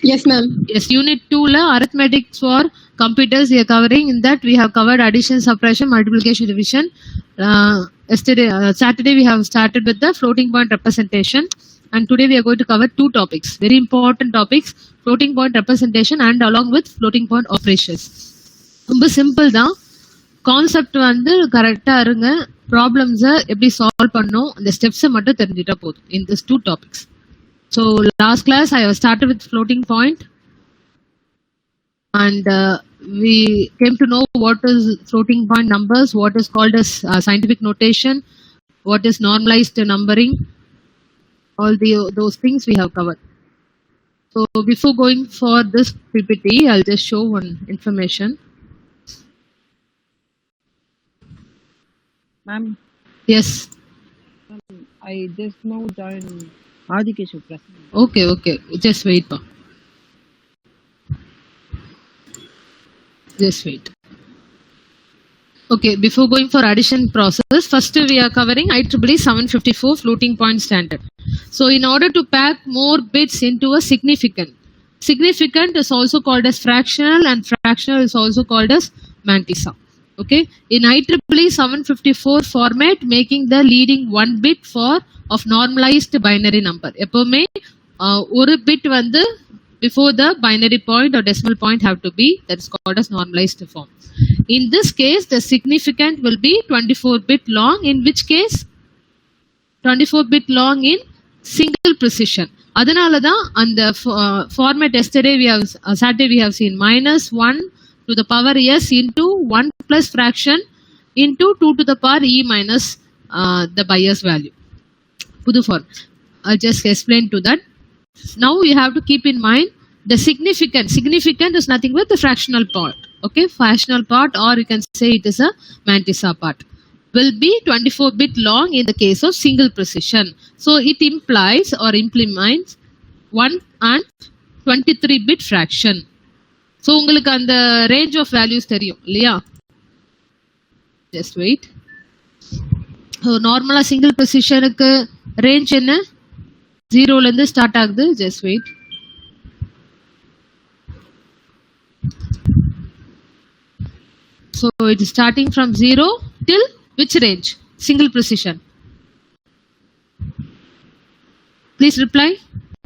Yes, ma'am. Yes, unit 2 la arithmetics for computers we are covering. In that we have covered addition, subtraction, multiplication, division. Saturday we have started with the floating point representation, and today we are going to cover two topics, very important topics: floating point representation and along with floating point operations. ரொம்ப simple தான் concept வந்து கரெக்டா இருங்க, ப்ராப்ளம்ஸை எப்படி solve பண்ணும் அந்த ஸ்டெப்ஸை மட்டும் தெரிஞ்சுட்டா போதும் in these two topics. So last class I have started with floating point, and we came to know what is floating point numbers, what is called as scientific notation, what is normalized numbering, all those things we have covered. So before going for this PPT, I'll just show one information. Ma'am, Yes. I just now joined Adikeshu class. Okay. Just wait. Just wait. Okay, before going for addition process, first we are covering IEEE 754 floating point standard. So in order to pack more bits into a significant is also called as fractional, and fractional is also called as mantissa. Okay, in IEEE 754 format, making the leading one bit of normalized binary number. எப்பவுமே ஒரு bit வந்து before the binary point or decimal point have to be, that is called as normalized form. In this case, the significant will be 24-bit long, in which case 24-bit long in single precision. அதனால தான் அந்த format yesterday we have Saturday we have seen -1 to the power s into 1 plus fraction into 2 to the power e minus the bias value. Pudu form. I'll just explain to that. Now you have to keep in mind the significant is nothing but the fractional part. Okay, fractional part, or you can say it is a mantissa part, will be 24-bit long in the case of single precision. So it implies or implements 1 and 23-bit fraction. So உங்களுக்கு அந்த range of values தெரியும் இல்லையா? Just wait. So நார்மலா single precisionக்கு range என்ன? 0 ல இருந்து start ஆகுது. Just wait. So it is starting from 0 till which range? Single precision. Please reply.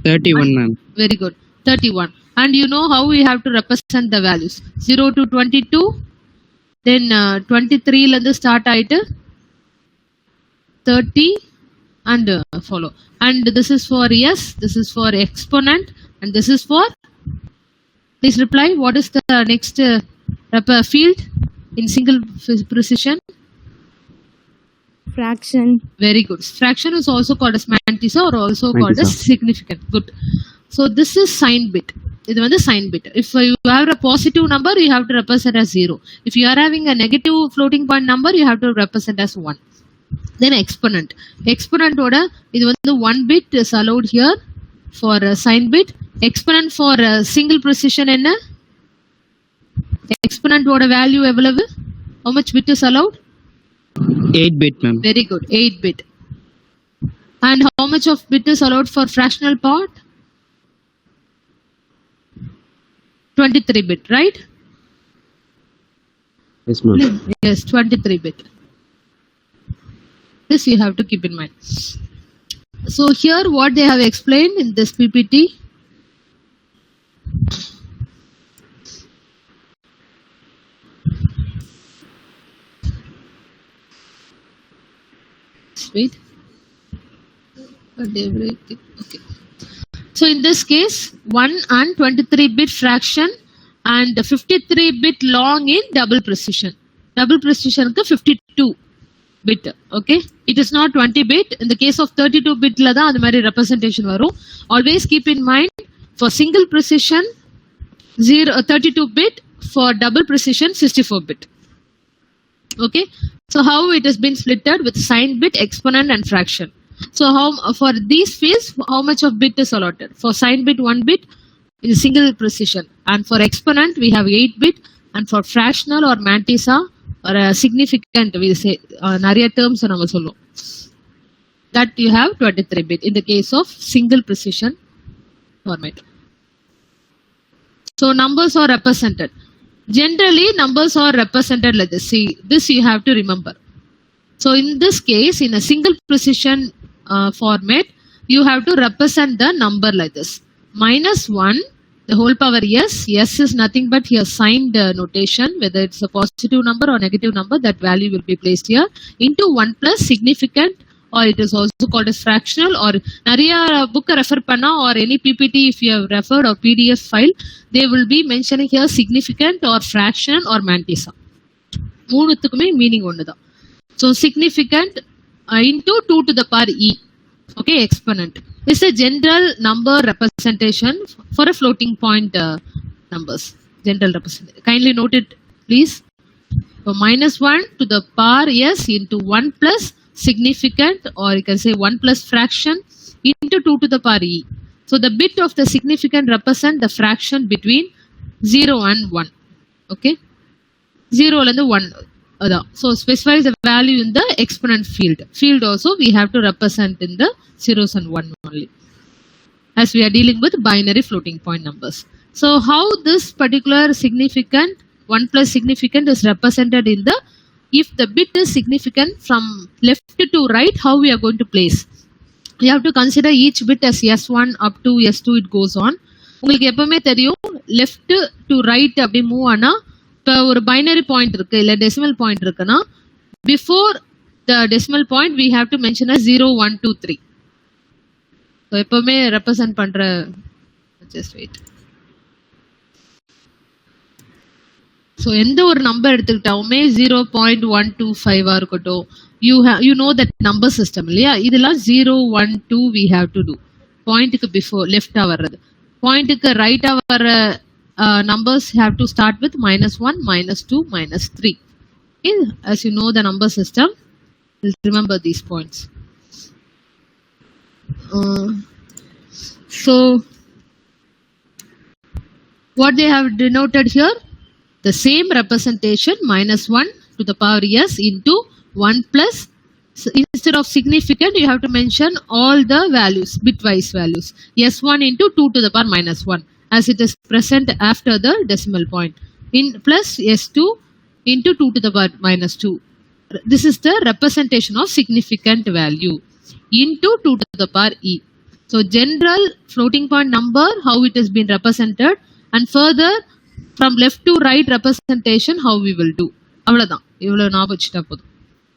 31, ma'am. Very good. 31. And you know how we have to represent the values. 0 to 22. Then 23 ல இருந்து start ஆயிட்டு 30 and follow. And this is for s, this is for exponent, and this is for, please reply, what is the next field in single precision? Fraction. Very good. Fraction is also called as mantissa or also called as significant. Good. So this is sign bit. இது வந்து sign bit. If you have a positive number, you have to represent as 0. If you are having a negative floating point number, you have to represent as 1. Then exponent. Exponent oda இது வந்து 1 bit is allowed here for a sign bit. Exponent for a single precision என்ன? Exponent oda value எவ்வளவு? How much bit is allowed? 8-bit, ma'am. Very good. 8-bit. And how much of bit is allowed for fractional part? 23-bit, right? Yes, ma'am. Yes, 23-bit. This you have to keep in mind. So here what they have explained in this PPT. Wait. Okay. So in this case, 1 and 23-bit fraction and 53-bit long in double precision. Double precision ku 52-bit. Okay. It is not 20-bit. In the case of 32-bit la da adu mari representation varum. Always keep in mind, for single precision 32-bit, for double precision 64-bit. Okay. So how it has been splitted with sign bit, exponent and fraction. So how for these fields, how much of bit is allotted? For sign bit 1 bit is single precision, and for exponent we have 8-bit, and for fractional or mantissa or significant we say நிறைய terms நம்ம சொல்லுவோம், that you have 23-bit in the case of single precision format. So numbers are represented. Generally, numbers are represented like this. See, this you have to remember. So in this case, in a single precision format, you have to represent the number like this. -1, the whole power s. S is nothing but here signed notation, whether it's a positive number or negative number, that value will be placed here, into 1 plus significant, or it is also called as fractional, or Nariya book refer panna or any PPT if you have referred, or PDF file, they will be mentioning here significant or fraction or mantissa. மூணுத்துக்குமே meaning ஒண்ணுதான். So significant into 2 to the power e. Okay, exponent is a general number representation for a floating point numbers. General representation. Kindly note it, please. So -1 to the power s into 1 plus significant, or you can say 1 plus fraction into 2 to the power e. So the bit of the significant represent the fraction between 0 and 1. Okay, 0 and 1. So specifies the value in the exponent field. Field also we have to represent in the zeros and 1 only, as we are dealing with binary floating point numbers. So how this particular significant 1 plus significant is represented in the, if the bit is significant from left to right, how we are going to place? You have to consider each bit as S1 up to S2 it goes on. உங்களுக்கு எப்பவுமே தெரியும் left to right அப்படி move ஆனா, இப்போ ஒரு binary point இருக்கு இல்ல decimal point இருக்குன்னா, before the decimal point we have to mention as 0 1 2 3. So எப்பவுமே ரெப்ரசன்ட் பண்ற, just wait. ஸோ எந்த ஒரு நம்பர் எடுத்துக்கிட்டாலுமே 0.125 இருக்கட்டும், you know that number system இல்லையா, இதெல்லாம் 0 1 2 we have to do. பாயிண்ட்டுக்கு பிஃபோர் லெஃப்டா வர்றது, பாயிண்ட்டுக்கு ரைட்டா வர்ற numbers have to start with -1, -2, -3. Okay? As you know the number system, remember these points. So what they have denoted here, the same representation, -1 to the power s into 1 plus, so instead of significant you have to mention all the values, bitwise values, s1 into 2 to the power -1, as it is present after the decimal point, in plus s2 into 2 to the power -2. This is the representation of significant value into 2 to the power e. So general floating point number, how it has been represented, and further from left to right representation, how we will do. அவ்வளவுதான், இவ்வளவு ஞாபகம் வச்சுட்டா போதும்.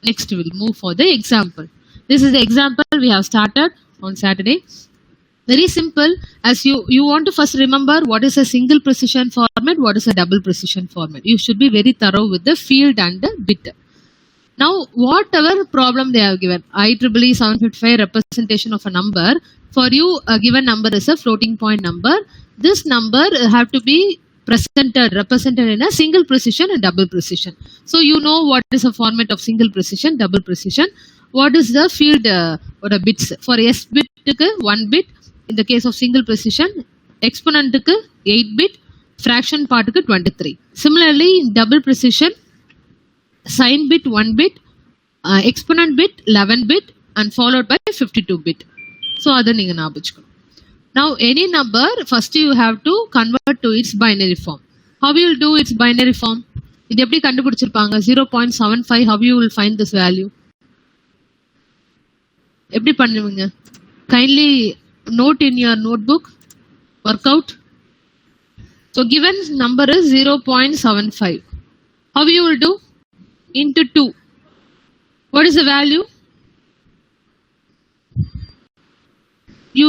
Next we will move for the example. This is the example we have started on Saturday. Very simple. As you want to first remember what is a single precision format, what is a double precision format. You should be very thorough with the field and the bit. Now whatever problem they have given, IEEE 755 representation of a number, for you a given number is a floating point number. This number have to be represented in a single precision and double precision. So you know what is a format of single precision, double precision. What is the field or a bits? For s bit 1 bit. In the case of single precision, exponent 8 bit, fraction part 23. Similarly, in double precision, sign bit 1 bit, exponent bit 11 bit, and followed by 52 bit. So adha neenga naabuchukkom. Now any number, first you have to convert to its binary form. How you will do its binary form? Idu eppadi kandupidichirpaanga? 0.75. How you will find this value? Eppadi pannuveenga? Kindly note in your notebook, work out. So given number is 0.75. How you will do? Into 2. What is the value? You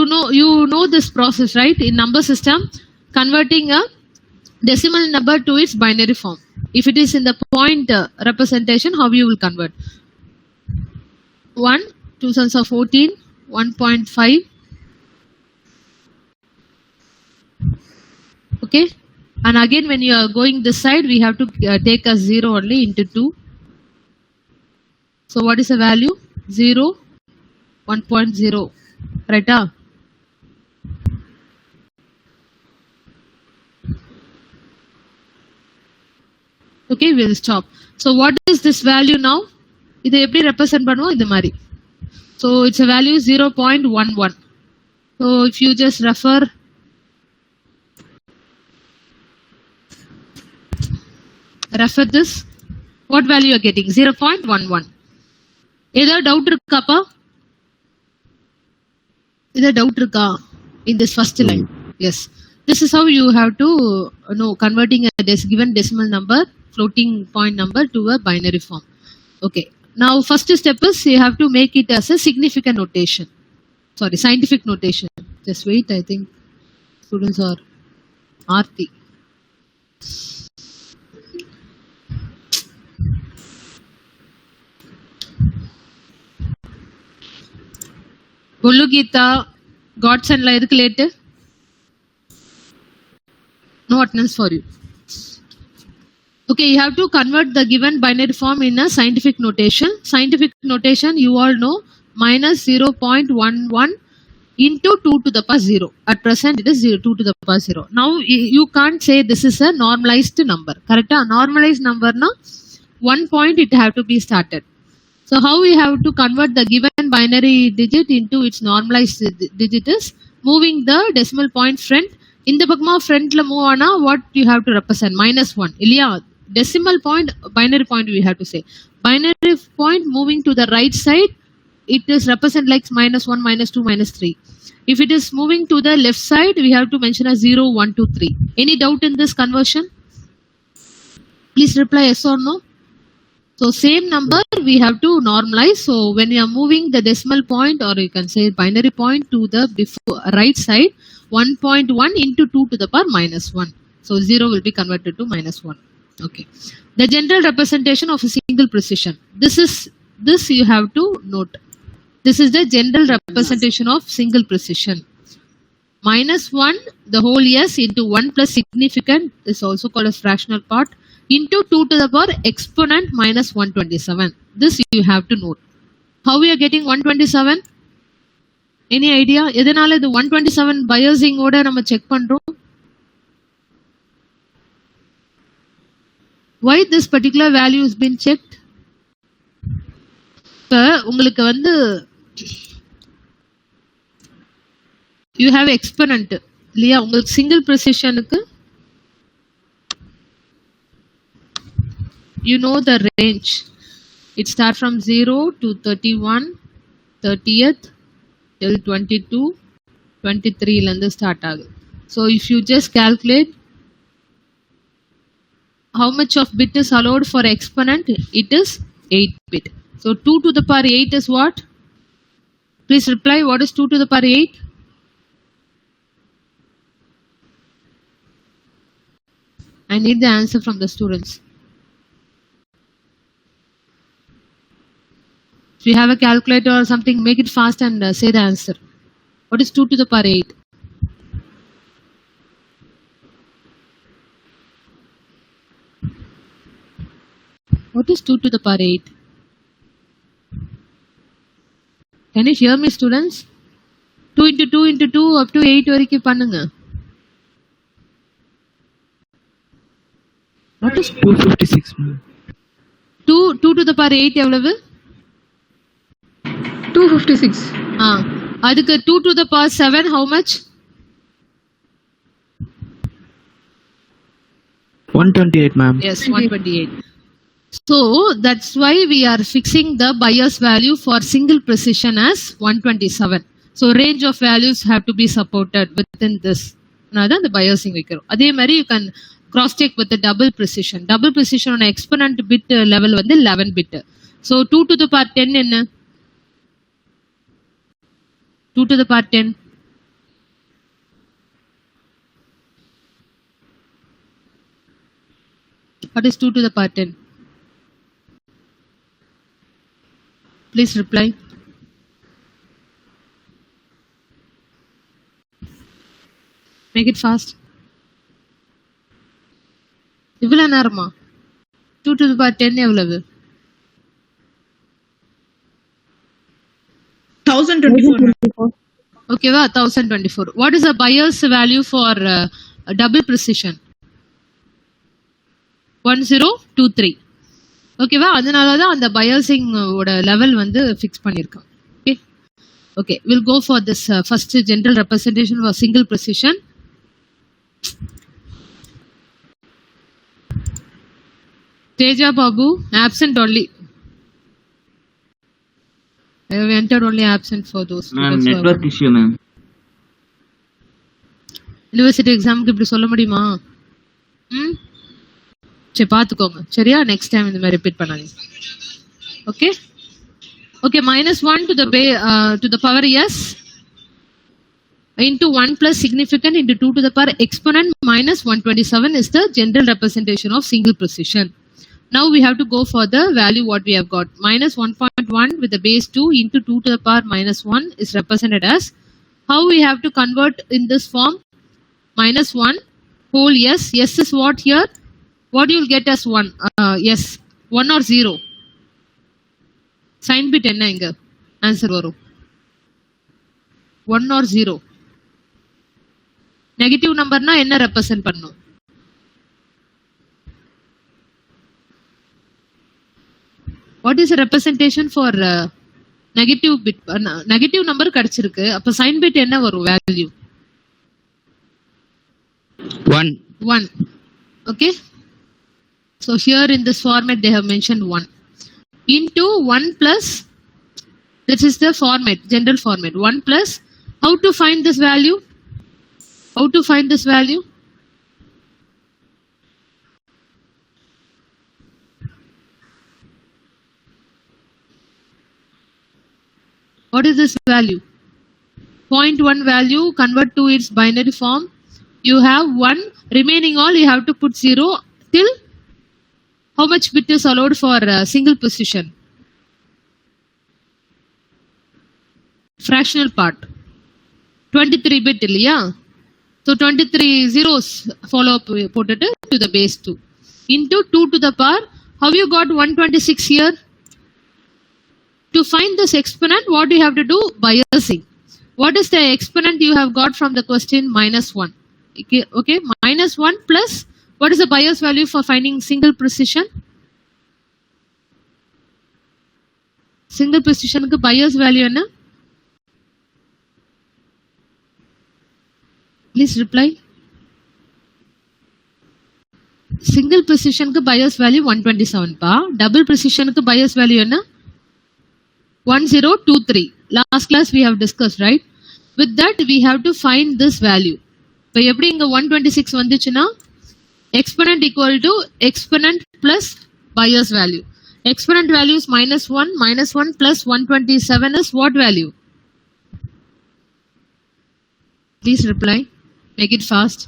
know this process, right? In number system, converting a decimal number to its binary form. If it is in the point representation, how you will convert? 1, 2 sons of 14, 1.5. Okay, and again when you are going this side, we have to take a 0 only into 2. So what is the value? 0, 1.0, right? Okay, we will stop. So what is this value now? இதை எப்படி represent பண்ணுவோம்? இந்த மாதிரி. So it's a value 0.11. So if you just refer refer this. What value you are getting? 0.11. ஏதாவது doubt இருக்காப்பா? ஏதாவது doubt இருக்கா in this first line? Yes. This is how you have to know converting a given decimal number, floating point number to a binary form. Okay. Now first step is you have to make it as a significant notation. Sorry, scientific notation. Just wait, I think students are Aarti. Bollu Geeta, Godson la edukku late? No attendance for you. Okay, you have to convert the given binary form in a scientific notation. Scientific notation, you all know, minus 0.11 into 2 to the power 0. At present, it is 2 to the power 0. Now, you can't say this is a normalized number. Correct? A normalized number, na, 1 point it have to be started. So, how we have to convert the given binary digit into its normalized digit is moving the decimal point front. In the Pagma front la move ana, what you have to represent? -1. Ilya, decimal point, binary point we have to say. Binary point moving to the right side, it is represent like -1, -2, -3. If it is moving to the left side, we have to mention as 0, 1, 2, 3. Any doubt in this conversion? Please reply yes or no. So same number we have to normalize. So when you are moving the decimal point, or you can say binary point to the right side, 1.1 into 2 to the power -1. So 0 will be converted to -1. Okay. The general representation of a single precision. This you have to note. This is the general representation of single precision. -1, the whole s into 1 plus significant is also called as fractional part into 2 to the power exponent minus 127. This you have to note. How we are getting 127? Any idea? எதனால இது 127 biasing ஓட நம்ம check பண்றோம்? Why this particular value has been checked? உங்களுக்கு வந்து you have exponent இல்லையா? உங்களுக்கு single precisionக்கு you know the range. It starts from 0 to 31, 30th till 22, 23 lende start ஆகுது. So if you just calculate how much of bit is allowed for exponent, it is 8 bit. So 2 to the power 8 is what? Please reply, what is 2 to the power 8? I need the answer from the students. If you have a calculator or something, make it fast and say the answer. What is 2 to the power 8? What is 2 to the power 8? Can you hear me, students? 2 into 2 into 2 up to 8 வரைக்கும் பண்ணுங்க. What is 256, ma'am. 2 to the power 8 எவ்வளவு? 256. அதுக்கு 2 to the power 7 how much? 128, ma'am. Yes, 128. So that's why we are fixing the bias value for single precision as 127. So range of values have to be supported within this. Now the biasing வைக்கிறோம். அதே மாதிரி you can cross check with the double precision. Double precision on exponent bit level வந்து 11 bit. So 2 to the power 10 என்ன? 2 to the power 10. What is 2 to the power 10? Please reply. Make it fast. இவ்வளவு நேரமா? 2 to the power 10 எவ்வளவு? 1024. Okay, 1024. What is the bias value for double precision? 1023. ஓகேவா? அதனால தான் அந்த biasing ஓட level வந்து ஃபிக்ஸ் பண்ணியிருக்கோம். Okay okay will go for this first general representation for single precision. Teja Babu, absent only. I have entered only absent for those. Ma'am, students who are- network issue, ma'am. University எக்ஸாமுக்கு இப்படி சொல்ல முடியுமா? ம், சரி பார்த்துக்கோங்க சரியா, next time இந்த மாதிரி ரிப்பீட் பண்ணாதீங்க. Okay okay, -1 to the power s into 1 plus significant into 2 to the power exponent minus 127 is the general representation of single precision. Now we have to go for the value what we have got. Minus 1.1 with the base 2 into 2 to the power minus 1 is represented as, how we have to convert in this form? Minus 1 whole s. S is what here? What you will get as 1? Yes, 1 or 0. Sign bit enna inga? Answer varum 1 or 0. Negative number na enna represent pannum? What is the representation for negative bit? Negative number கடிச்சிருக்கு, அப்ப sign bit என்ன வரும் value? 1. 1. Okay. So here in this format they have mentioned 1 into 1 plus, this is the format, general format. 1 plus, how to find this value? How to find this value? What is this value? 0.1 value, convert to its binary form. You have 1, remaining all you have to put 0 till how much bit is allowed for single precision? Fractional part. 23 bit இல்லையா? So 23 zeros follow up put it to the base 2 into 2 to the power. How you got 126 here? To find this exponent, what you have to do? Biasing. What is the exponent you have got from the question? -1. Okay, -1 plus, what is the bias value for finding single precision? Single precision ku bias value enna? Please reply. Single precision ku bias value 127 pa. Double precision ku bias value enna? 1023. Last class we have discussed, right? With that we have to find this value. இப்போ எப்படி இங்க 126 வந்துச்சுன்னா, exponent equal to exponent plus bias value. Exponent value is -1 plus 127 is what value? Please reply. Make it fast.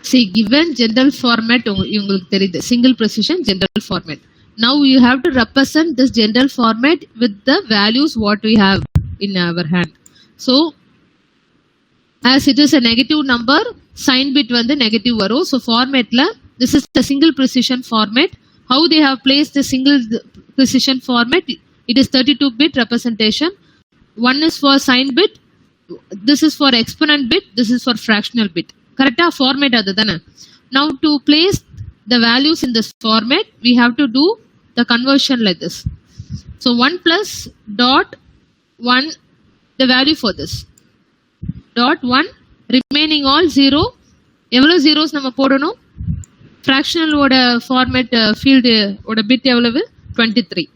See, given general format, உங்களுக்கு தெரியுது, single precision general format. Now you have to represent this general format with the values what we have in our hand. So, as it is a negative number, sign bit வந்து negative வரும். So formatல, this is the single precision format. How they have placed the single precision format? It is 32 bit representation. One is for sign bit, this is for exponent bit, this is for fractional bit. Correct? Format adudana. Now to place the values in this format, we have to do the conversion like this. So 1 plus dot 1, the value for this dot 1, remaining all 0. எவ்வளவு zeros நம்ம போடணும்? Fractional ஓட format field ஓட bit எவ்வளவு? 23.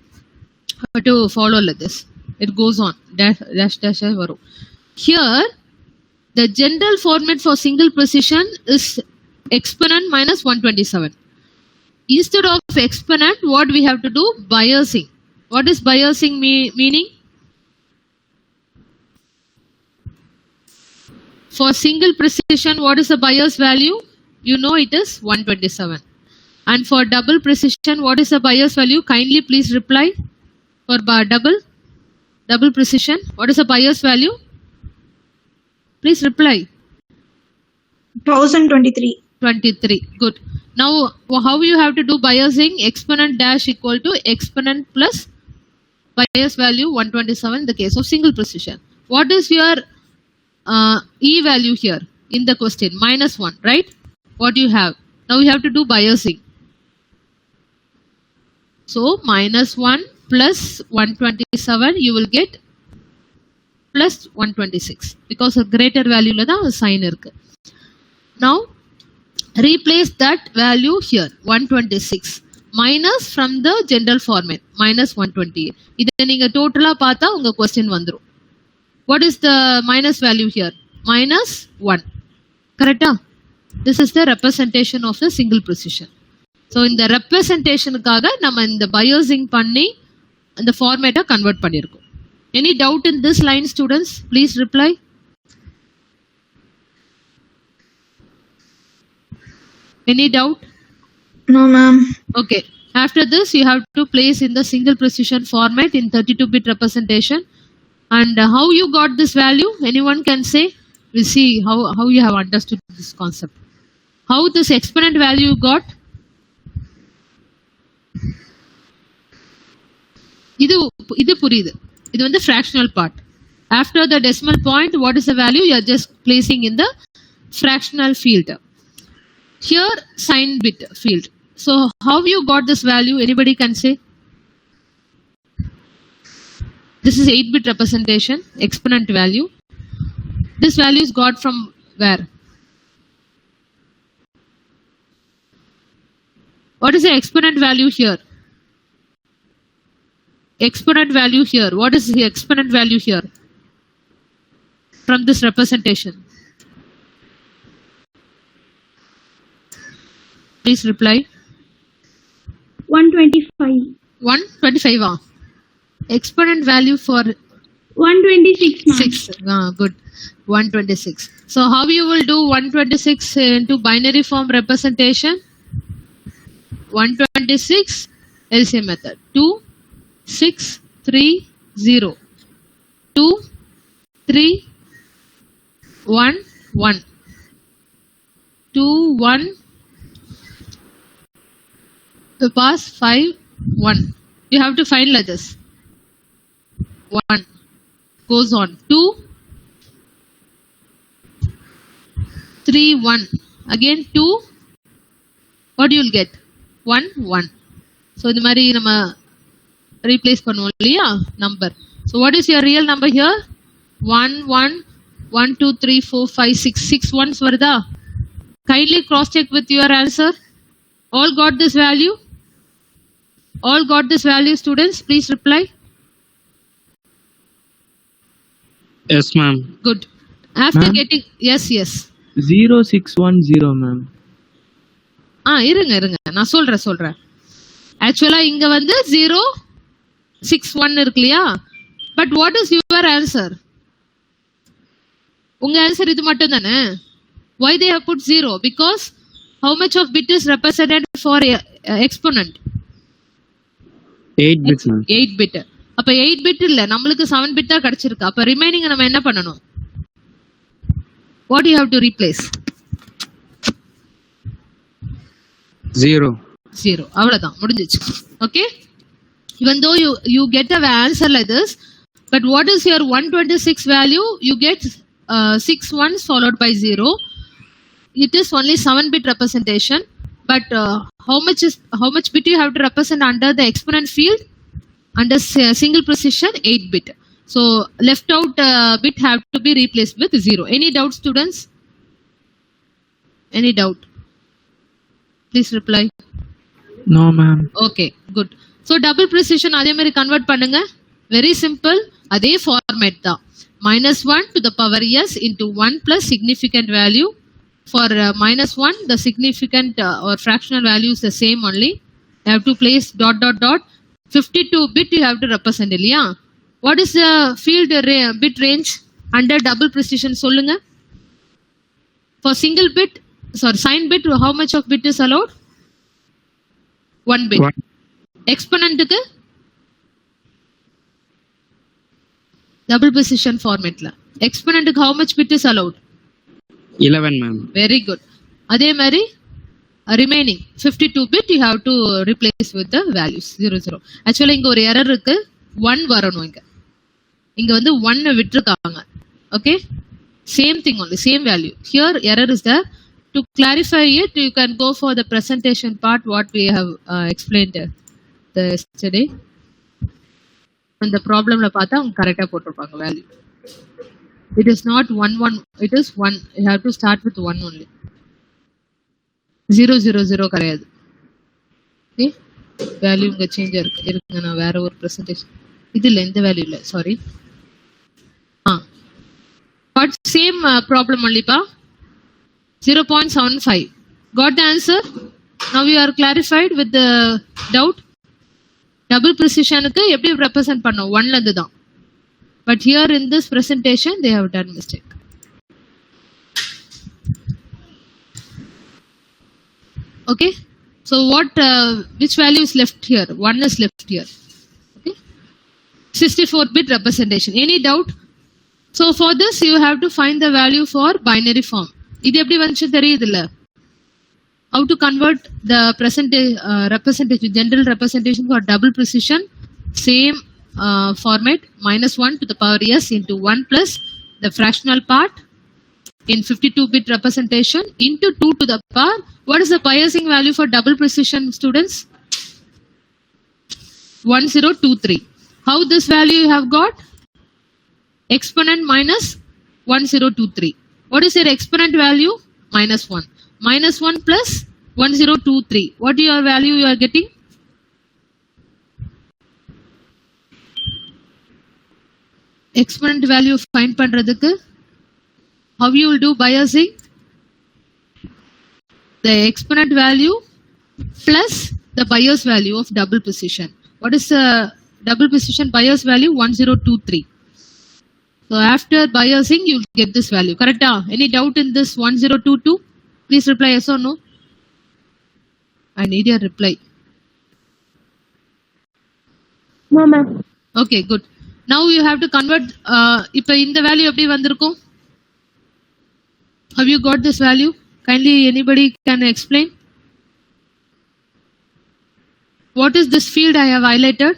To follow like this, it goes on dash வரும். Here the general format for single precision is exponent minus 127. Instead of exponent, what we have to do? Biasing. What is biasing meaning? For single precision, what is the bias value? You know it is 127. And for double precision, what is the bias value? Kindly please reply. For double precision, what is the bias value? Please reply. 1023. 23. Good. Now, how you have to do biasing? Exponent dash equal to exponent plus bias value 127 in the case of single precision. What is your E value here in the question? -1, right? What you have? Now you have to do biasing. So, -1 plus 127, you will get plus 126 because a greater value la da sign irukku. Now replace that value here 126 minus from the general format minus 128. இதை நீங்க டோட்டலா பார்த்தா உங்க question வந்துரும். What is the minus value here? Minus 1. Correct? This is the representation of the single precision. So in the representation காக நம்ம இந்த biasing பண்ணி அந்த format convert பண்ணிருக்கோம். Any doubt in this line, students? Please reply. Any doubt? No, ma'am. Okay. After this, you have to place in the single precision format in 32-bit representation. And how you got this value? Anyone can say? We'll see how you have understood this concept. How this exponent value you got? இது புரியுது. இது வந்து fractional part. After the decimal point, what is the value? You are just placing in the fractional field. Here, sign bit field. So, how you got this value? Anybody can say? This is 8-bit representation, exponent value. This value is got from where? What is the exponent value here? Exponent value here. What is the exponent value here? From this representation. Please reply. 125. 125. Exponent value for 126, ma'am. 6. Good. 126. So how you will do 126 into binary form representation? 126 LCM method. 2, 6, 3, 0. 2, 3, 1, 1. 2, 1. To pass 5, 1. You have to find like this. 1 goes on. 2, 3, 1. Again 2. What you will get? 1, 1. So இந்த மாதிரி நம்ம replace பண்ணுவோம் இல்லையா number. So what is your real number here? 1, 1, 1, 2, 3, 4, 5, 6. 6 ones வருதா? Kindly cross check with your answer. All got this value? All got this value, students? Please reply. Yes, ma'am. Good. After Ma'am? getting yes. 0610, ma'am. இருங்க நான் சொல்றேன். ஆக்சுவலா இங்க வந்து 061 இருக்கு இல்லையா? But what is your answer? உங்க ஆன்சர் இது மட்டும் தானே? Why they have put 0? Because how much of bit is represented for exponent? 8 bits, ma'am. 8 bit. அப்ப 8 bit இல்ல, நம்மளுக்கு 7 bit தான் கிடைச்சிருக்கு. அப்ப ரிமைனிங் நம்ம என்ன பண்ணணும்? What you have to replace? 0. அவ்வளவுதான், முடிஞ்சிச்சு. Okay? Even though you get an answer like this, but what is your 126 value? You get 6 ones followed by 0. It is only 7-bit representation. But how much bit you have to represent under the exponent field? Under single precision, 8 bit. So left out bit have to be replaced with 0. Any doubt, students? Any doubt? Please reply. No, ma'am. Okay, good. So double precision அதே மாதிரி convert பண்ணுங்க. Very simple. அதே format தான். -1 to the power s into 1 plus significant value. For -1, the significant or fractional value is the same only. You have to place ... 52 bit you have to represent இல்லையா? What is the field bit range under double precision? சொல்லுங்க. For single bit, sign bit, how much of bit is allowed? 1 bit. Exponent க்கு double precision format la. Exponent க்கு how much bit is allowed? 11, ma'am. Very good. அதே மாதிரி remaining 52 bit you have to replace with the values 00. Actually இங்க ஒரு error இருக்கு, 1 வரணும் இங்க வந்து 1 விட்டுருக்காங்க. Okay, same thing only, same value. Here error is there. To clarify it, you can go for the presentation part what we have explained yesterday. அந்த ப்ராப்ளம்ல பார்த்தா அவங்க கரெக்டா போட்டிருப்பாங்க value. It is not 1 1. It is 1. You have to start with 1 only. 0 0 0 கிடையாது. Okay? Value இங்க change இருக்கு. நான் வேற ஒரு presentation. இதுல எந்த வேல்யூ இல்ல. Sorry. But same problem only pa. 0.75. Got the answer? Now you are clarified with the doubt. Double precision க்கு எப்படி represent பண்ணோம் 1 ல இருந்து தான். But here in this presentation they have done mistake. Okay? So what which value is left here? 1 is left here. Okay? 64-bit representation. Any doubt? So for this you have to find the value for binary form. இது எப்படி வந்துச்சு தெரியுதுல்ல? How to convert the representation, general representation for double precision, same format, -1 to the power s into 1 plus the fractional part in 52-bit representation into 2 to the power. What is the biasing value for double precision, students? 1023. How this value you have got? Exponent minus 1023. What is your exponent value? -1. -1 plus 1023. What your value you are getting? Exponent value find பண்றதுக்கு how you will do biasing? The exponent value plus the bias value of double precision. What is the double precision bias value? 1023. So after biasing you will get this value. Correct? Any doubt in this 1022? Please reply yes or no. I need your reply. No, ma'am. Okay, good. Now you have to convert. இப்போ இந்த value எப்படி வந்திருக்கும்? Have you got this value? Kindly anybody can explain. What is this field I have highlighted?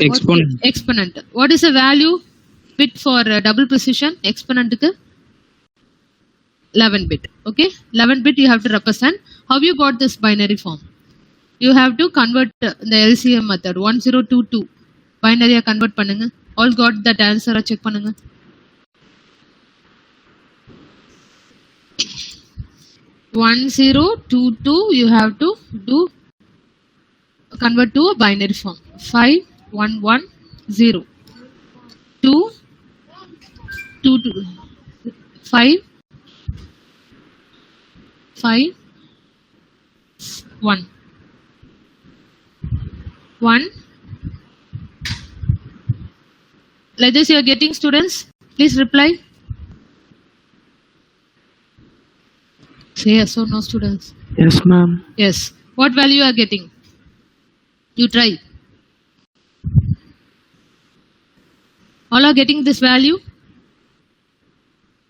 Exponent. Exponent. What is the value bit for double precision? Exponent க்கு 11 bit. Okay, 11 bit you have to represent. How you got this binary form? You have to convert the LCM method. 1022 binary convert பண்ணுங்க. All got that answer check பண்ணுங்க. One zero two two you have to do convert to a binary form. 5110 2 2 5 5 1 1. Like this you are getting, students? Please reply. Say yes or no, students. Yes, ma'am. Yes. What value you are getting? You try. All are getting this value?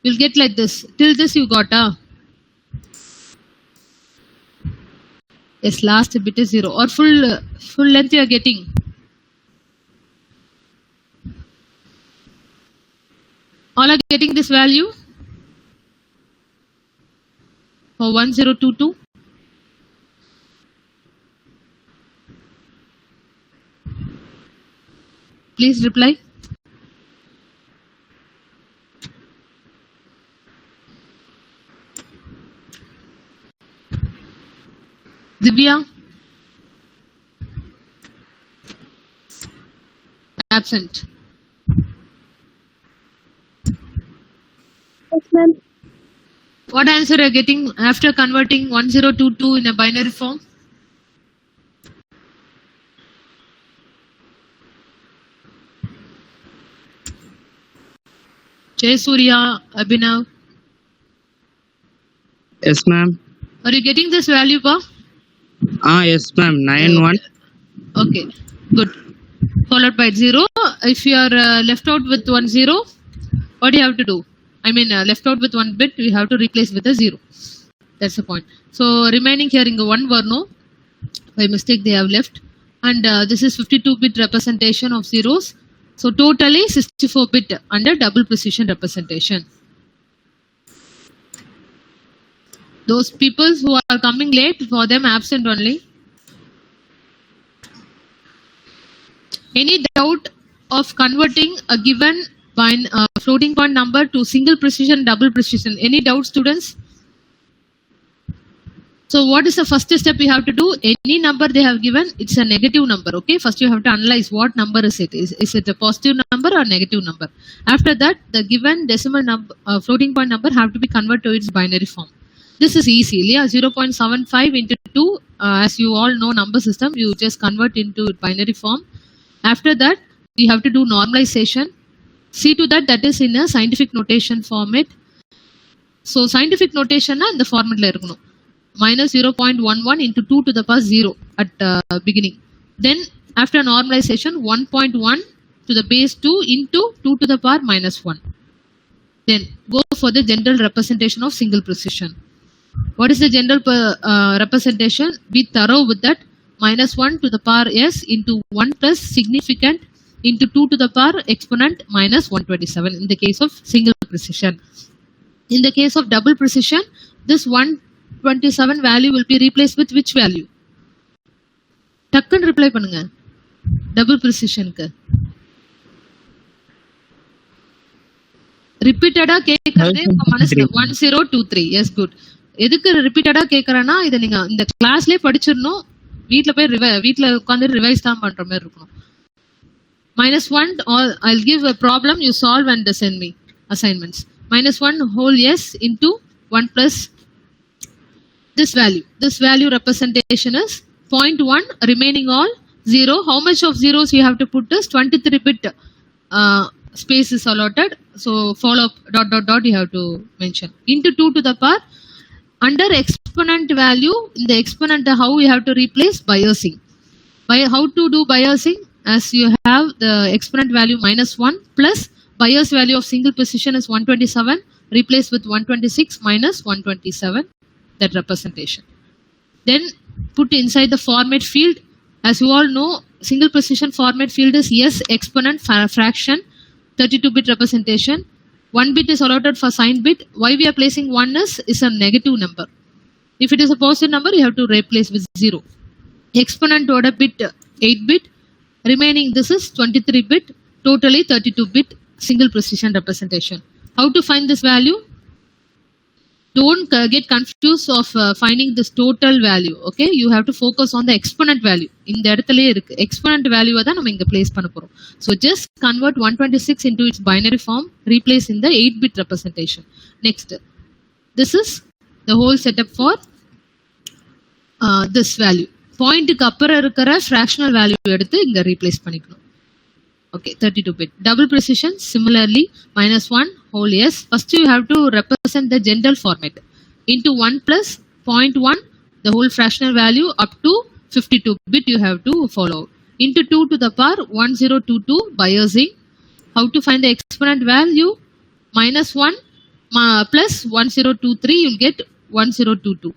You'll get like this. Till this you got, Yes, last bit is 0. Or full length you are getting. All are getting this value? For 1022. Please reply. Divya? Absent. Yes, ma'am. What answer are you getting after converting 1022 in a binary form? Jay Surya, Abhinav. Yes, ma'am. Are you getting this value, pa? Yes, ma'am. 91. Okay, good. Followed by 0. If you are left out with 1 0, what do you have to do? I mean, left out with 1 bit, we have to replace with a 0. That's the point. So, remaining here in the 1 Varno, by mistake they have left. And this is 52-bit representation of zeros. So, totally 64-bit under double precision representation. Those people who are coming late, for them absent only. Any doubt of converting a given floating point number to single precision, double precision. Any doubt, students? So what is the first step we have to do? Any number they have given, it's a negative number. Okay, first you have to analyze what number is it. Is it a positive number or negative number? After that, the given decimal number, floating point number have to be converted to its binary form. This is easy. Yeah, 0.75 into 2. As you all know, number system, you just convert into binary form. After that, we have to do normalization. See to that is in a scientific notation format. So scientific notation in the format la irukonu. Minus 0.11 into 2 to the power 0 at beginning. Then after normalization, 1.1 to the base 2 into 2 to the power minus 1. Then go for the general representation of single precision. What is the general representation? Be thorough with that. Minus 1 to the power s into 1 plus significant into 2 to the power exponent minus 127 in the case of single precision. In the case of double precision, this 127 value will be replaced with which value? Takkan reply பண்ணுங்க. Double precision க்கு. Repeated கேக்குறதே உங்க மனசுல 1023. Yes, good. எதுக்கு ரிப்பீட்டடா கேக்குறேன்னா இத நீங்க இந்த கிளாஸ்லயே படிச்சிரணும். வீட்ல உட்கார்ந்து ரிவைஸ் தான் பண்ற மாதிரி இருக்கணும். -1 or I'll give a problem you solve and send me assignments. -1 whole s into 1 plus this value. This value representation is 0.1 remaining all 0. How much of zeros you have to put is 23 bit space is allotted. So follow up dot you have to mention. Into 2 to the power. Under exponent value, in the exponent how you have to replace biasing. How to do biasing? As you have the exponent value -1 plus bias value of single precision is 127, replace with 126 minus 127, that representation. Then put inside the format field. As you all know, single precision format field is S exponent fraction, 32-bit representation. 1 bit is allotted for sign bit. Why we are placing 1 is a negative number. If it is a positive number, you have to replace with 0. Exponent order bit 8 bit. Remaining this is 23 bit. Totally 32 bit single precision representation. How to find this value? Don't get confused of finding this total value. Okay, you have to focus on the exponent value. In the exponent value தான் நம்ம இங்க place பண்ண போறோம். So just convert 126 into its binary form, replace in the 8-bit representation. Next, this is the whole setup for this value. Point க்கு அப்புறம் இருக்கிற fractional value எடுத்து இங்க replace பண்ணிக்கணும். Okay, 32-bit. Double precision, similarly, -1 whole s. First you have to represent the general format. Into 1 plus 0.1, the whole fractional value up to 52-bit you have to follow. Into 2 to the power 1022 biasing. How to find the exponent value? -1 plus 1023, you'll get 1022.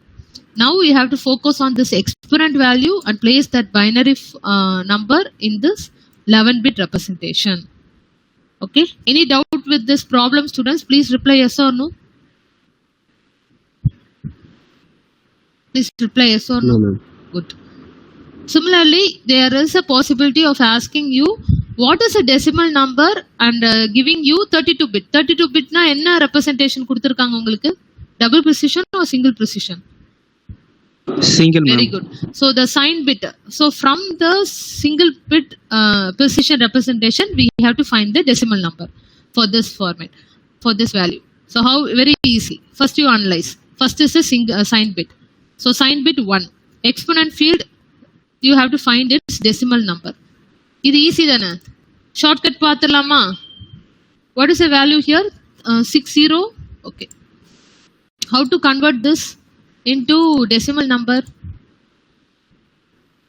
Now you have to focus on this exponent value and place that binary number in this 11-bit representation. Okay, any doubt with this problem, students? Please reply yes or no. Please reply yes or no. No. Good. Similarly, there is a possibility of asking you what is a decimal number and giving you 32-bit. 32-bit na enna representation kuduthirukanga ungalku? Double precision or single precision? Single. Very good. So the sign bit. So from the single bit precision representation, we have to find the decimal number for this format, for this value. So how? Very easy. First you analyze. First is a sign bit. So sign bit 1. Exponent field, you have to find its decimal number. This easy dana. Shortcut paathalama. What is the value here? 60. Okay. How to convert this into decimal number?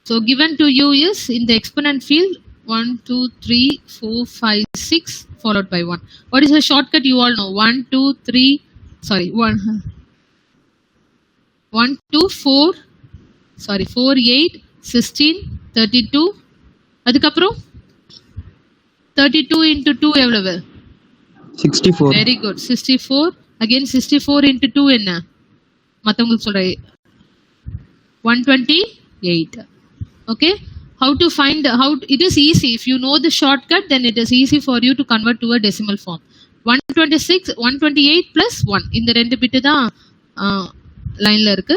So given to you is in the exponent field 1, 2, 3, 4, 5, 6 followed by 1. What is the shortcut? You all know 1, 2, 3, sorry 1, 1, 2, 4, sorry 4, 8, 16, 32. அதுக்கப்புறம் 32 into 2 எவ்வளவு? 64. Very good. 64. Again 64 into 2 என்ன? மத்தவங்களுக்கு சொல்றேன் 128. Okay, how to find it is easy. If you know the shortcut, then it is easy for you to convert to a decimal form. 126 128 plus 1 இந்த ரெண்டு bit தான் லைன்ல இருக்கு,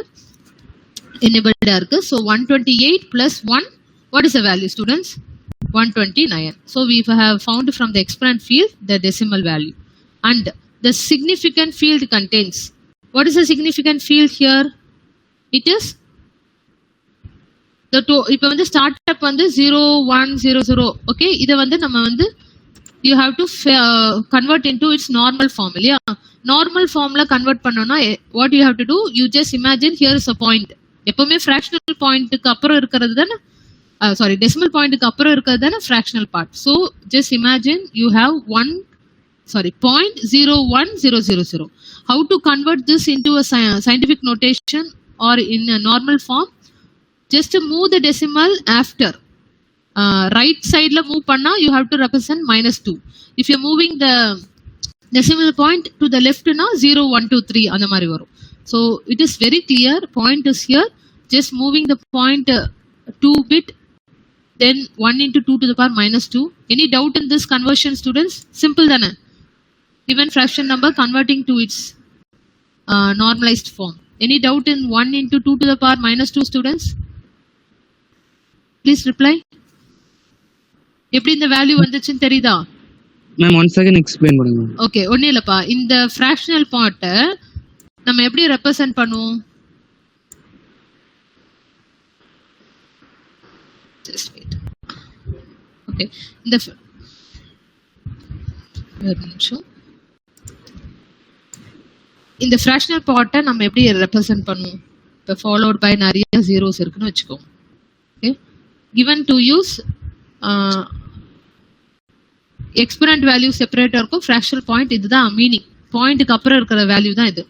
enabled இருக்கு. So 128 plus 1, what is the value, students? 129. So we have found from the exponent field the decimal value, and the significant field contains, what is the significant field here? It is இப்போ வந்து start up வந்து 0100. Okay, இதை வந்து நம்ம வந்து you have to convert into its normal form இல்லையா? Normal ஃபார்ம்ல convert பண்ணோம்னா what you have to do, you just imagine here is a point. எப்பவுமே ஃபிராக்ஷனல் பாயிண்ட்டுக்கு அப்புறம் இருக்கிறது தானே, சாரி டெசிமல் பாயிண்ட்டுக்கு அப்புறம் இருக்கிறது தானே fractional part. So just imagine you have 0.010000. How to convert this into a scientific notation or in a normal form? Just to move the decimal after right side la move panna, you have to represent -2. If you're moving the decimal point to the left na 0123 andha mari varum. So it is very clear, point is here, just moving the point 2 bit, then 1 into 2 to the power -2. Any doubt in this conversion, students? Simple dana, given fraction number converting to its normalized form. Any doubt in 1 into 2 to the power -2, students? Please reply. எப்படி இந்த value வந்துச்சுன்னு தெரியுதா? Ma'am 1 second explain பண்ணுங்க. Okay, ஒண்ணே இல்லப்பா. இந்த fractional பார்ட்டை நம்ம எப்படி ரெப்ரசன்ட் பண்ணுவோம்? Just wait. Okay, இந்த ஒரு நிமிஷம். இந்த ஃபிராக்ஷனல் பார்ட்டை நம்ம எப்படி ரெப்ரசன்ட் பண்ணுவோம்? இப்போ ஃபாலோட் பை நிறைய ஜீரோஸ் இருக்குன்னு வச்சுக்கோங்க. Okay, given to use exponent value separator இருக்கும், fractional point இதுதான் மீனிங். பாயிண்ட்டுக்கு அப்புறம் இருக்கிற வேல்யூ தான் இது.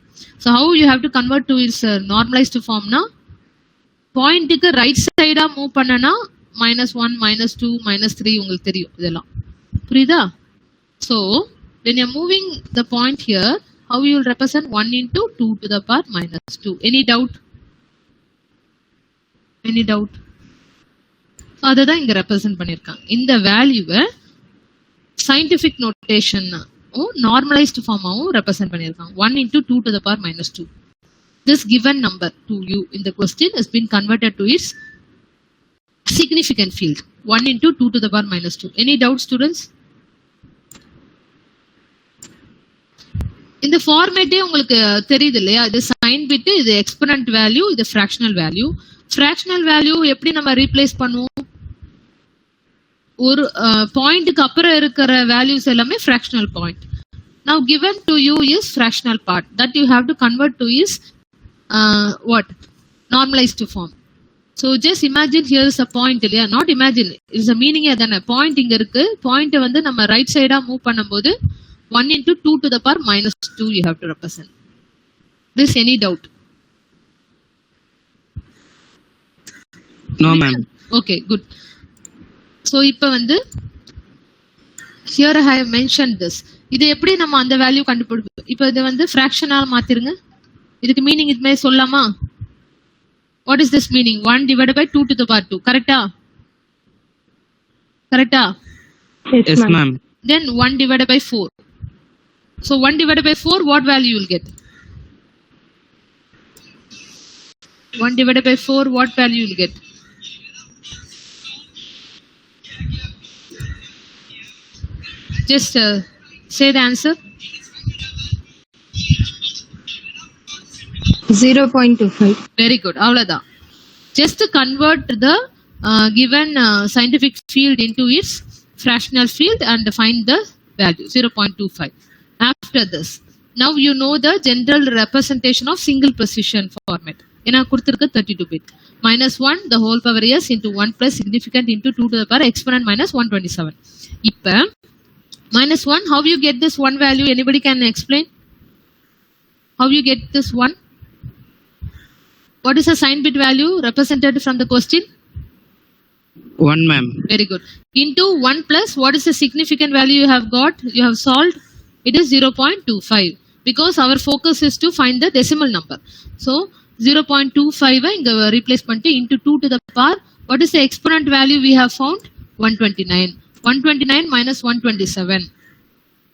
So how you have to convert to its normalized formனா, பாயிண்ட்டுக்கு ரைட் சைடா மூவ் பண்ணனா -1 -2 -3 உங்களுக்கு தெரியும் இதெல்லாம், புரியுதா? So when you're moving the point here, how you will represent 1 into 2 to the power -2. Any doubt? Any doubt? அதை தான் இங்க ரெப்ரசென்ட் பண்ணிருக்காங்க. இந்த வேல்யூவை சயின்டிபிக் நோட்டேஷன் நார்மலைஸ்டு ஃபார்மாவும் ரெப்ரசென்ட் பண்ணிருக்காங்க. 1 into 2 to the power -2. This given number to you in the question has been converted to its significant field. 1 into 2 to the power -2. Any doubt, students? இந்த ஃபார்மேட்டே உங்களுக்கு தெரியுது இல்லையா? இது sign bit, இது exponent value, இது fractional value. Fractional value எப்படி நம்ம replace பண்ணுவோம்? ஒரு பாயிண்ட்டுக்கு அப்புறம் இருக்கிற வேல்யூஸ் எல்லாமே fractional point. Now given to you is fractional part that you have to convert to is what? Normalized form. So just imagine here is a point இல்லையா? Not imagine, it is a meaning தானே. Point இங்க இருக்கு, point வந்து நம்ம right சைடா move பண்ணும்போது 1 into 2 to the power -2 you have to represent. This any doubt? No ma'am. Okay, good. So இப்போ வந்து here I have mentioned this. இது எப்படி நம்ம அந்த வேல்யூ கண்டுபிடிப்போம்? இப்போ இது வந்து ஃபிராக்ஷனால மாத்திருங்க. இதுக்கு மீனிங் இதுமே சொல்லலாமா? What is this meaning? 1 divided by 2 to the power 2. கரெக்ட்டா? கரெக்ட்டா? Yes ma'am. Then 1 divided by 4. So 1 divided by 4, what value you will get? 1 divided by 4, what value you will get? Just say the answer. 0.25. Very good. Avladha. Just to convert the given scientific field into its fractional field and find the value 0.25. After this, now you know the general representation of single precision format. Ena kuduthirukku 32 bit. -1 the whole power s into 1 plus significant into 2 to the power exponent minus 127. Ipa -1, how you get this one value? Anybody can explain? How you get this one? What is the sign bit value represented from the question? 1 ma'am. Very good. Into 1 plus, what is the significant value you have got? You have solved. It is 0.25 because our focus is to find the decimal number. So 0.25 inga replace பண்ணிட்டு into 2 to the power What is the exponent value we have found? 129. 129 minus 127.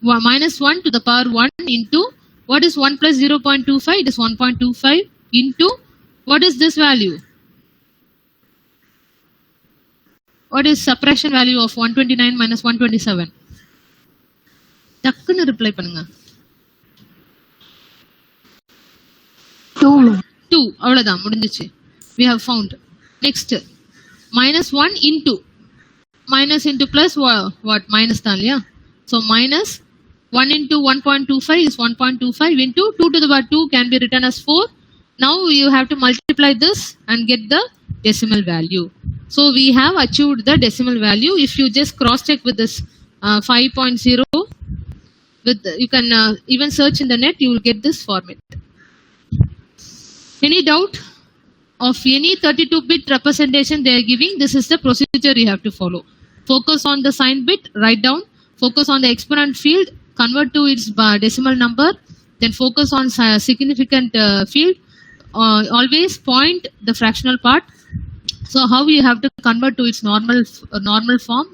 Minus 1 to the power 1 into, what is 1 plus 0.25? It is 1.25 into, what is this value? What is suppression value of 129 minus 127? டக்குன்னு reply பண்ணுங்க. 2 ma'am. 2 அவ்வளவுதான் முடிஞ்சிச்சு. We have found. Next minus 1 into, minus into plus what? Minus தான் இல்லையா? So minus 1 into 1.25 is 1.25 into 2 to the power 2 can be written as 4. Now you have to multiply this and get the decimal value. So we have achieved the decimal value. If you just cross check with this 5.0, you can even search in the net, you will get this format. Any doubt of any 32-bit representation they are giving? This is the procedure you have to follow. Focus on the sign bit, write down. Focus on the exponent field, convert to its decimal number. Then focus on significant field. Always point the fractional part. So how you have to convert to its normal form?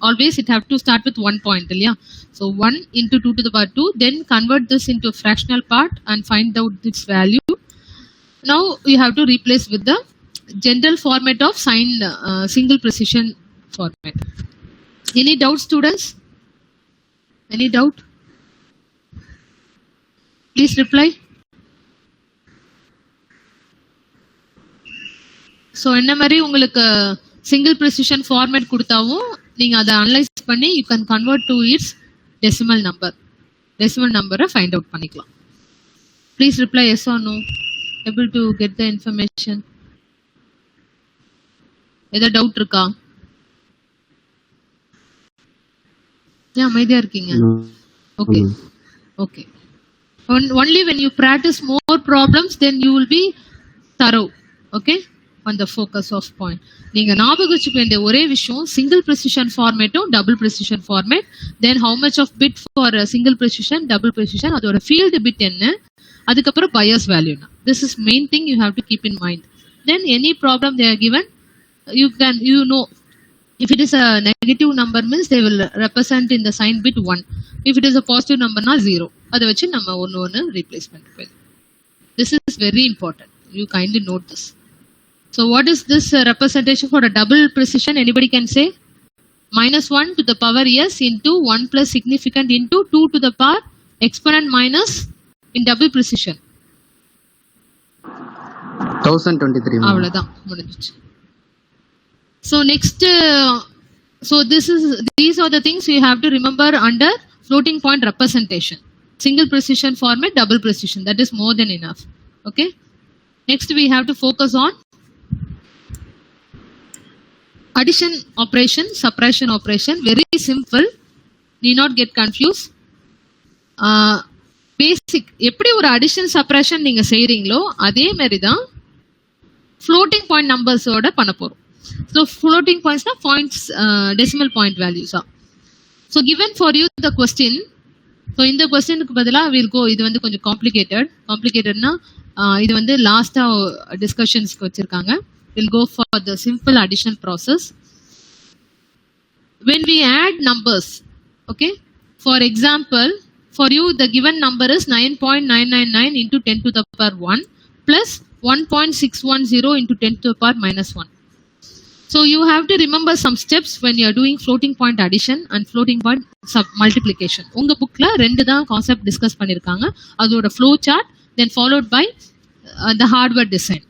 Always it have to start with 1 point. Yeah? So 1 into 2 to the power 2. Then convert this into a fractional part and find out its value. Now you have to replace with the general format of sign single precision format. Any doubt, students? Any doubt? Please reply. So என்ன மாதிரி உங்களுக்கு single precision format கொடுத்தாவும் நீங்க அதை analyse பண்ணி you can convert to its decimal number. Decimal number find out பண்ணிக்கலாம். Please reply yes or no. Able to get the information. ஏதா doubt இருக்கா? Yeah, அமைதியா இருக்கீங்க. Okay. Okay. Only when you practice more problems, then you will be thorough. Okay. On the focus of point. நீங்க ஞாபகம் வச்சுக்க வேண்டிய ஒரே விஷயம் single precision formatடும் double precision format. Then how much of bit for single precision, double precision, அதோட field bit என்ன, அதுக்கப்புறம் bias value. This is main thing you have to keep in mind. Then any problem they are given, you know if it is a negative number means they will represent in the sign bit 1. If it is a positive number na 0. அதை வச்சு நம்ம ஒன்னு replace பண்ணிப்போம். This is very important. You kindly note this. So what is this representation for a double precision? Anybody can say? Minus 1 to the power s into 1 plus significant into 2 to the power exponent minus in double precision. 1023. அவ்வளவுதான் முடிஞ்சிச்சு. So next, so these are the things you have to remember under floating point representation. Single precision format, double precision. That is more than enough. Okay. Next we have to focus on addition operation, subtraction operation. Very simple. Need not get confused. Basic. எப்படி ஒரு addition subtraction நீங்க செய்றீங்களோ அதே மாதிரி தான் floating point numbers ஓட பண்ண போறோம். So floating points na points, decimal point values are. So given for you the question. So இந்த கொஸ்டினுக்கு பதிலா we'll go, இது வந்து கொஞ்சம் காம்ப்ளிகேட்டட்னா இது வந்து லாஸ்டா டிஸ்கஷன்ஸ்க்கு வச்சிருக்காங்க. We'll go for the simple addition process. When we add numbers, okay, for example, for you the given number is 9.999 into 10 to the power 1 plus 1.610 into 10 to the power minus 1. So you have to remember some steps when you are doing floating point addition and floating point multiplication. உங்க bookல ரெண்டு தான் concept discuss பண்ணிருக்காங்க. அதோட flow chart then followed by the hardware design.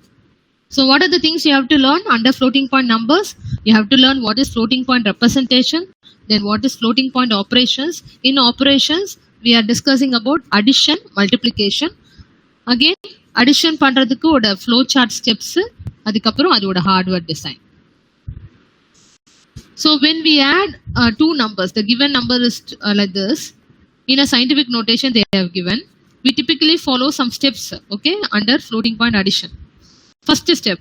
So what are the things you have to learn under floating point numbers? You have to learn what is floating point representation, then what is floating point operations. In operations we are discussing about addition, multiplication. Again addition பண்றதுக்கு ஒரு flow chart steps, அதுக்கப்புறம் அதோட hardware design. So when we add two numbers, the given number is like this. In a scientific notation they have given. We typically follow some steps, okay, under floating point addition. First step,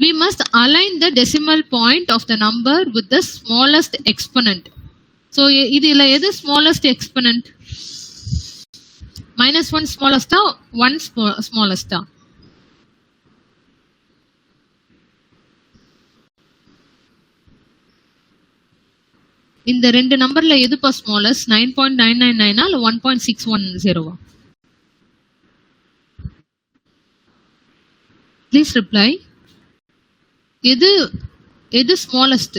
we must align the decimal point of the number with the smallest exponent. So idhila edu smallest exponent? Minus 1 smallest or 1 smallest? இந்த ரெண்டு நம்பர்ல எதுப்பா smallest? 9.999 இல்ல 1.610? Please reply. எது smallest?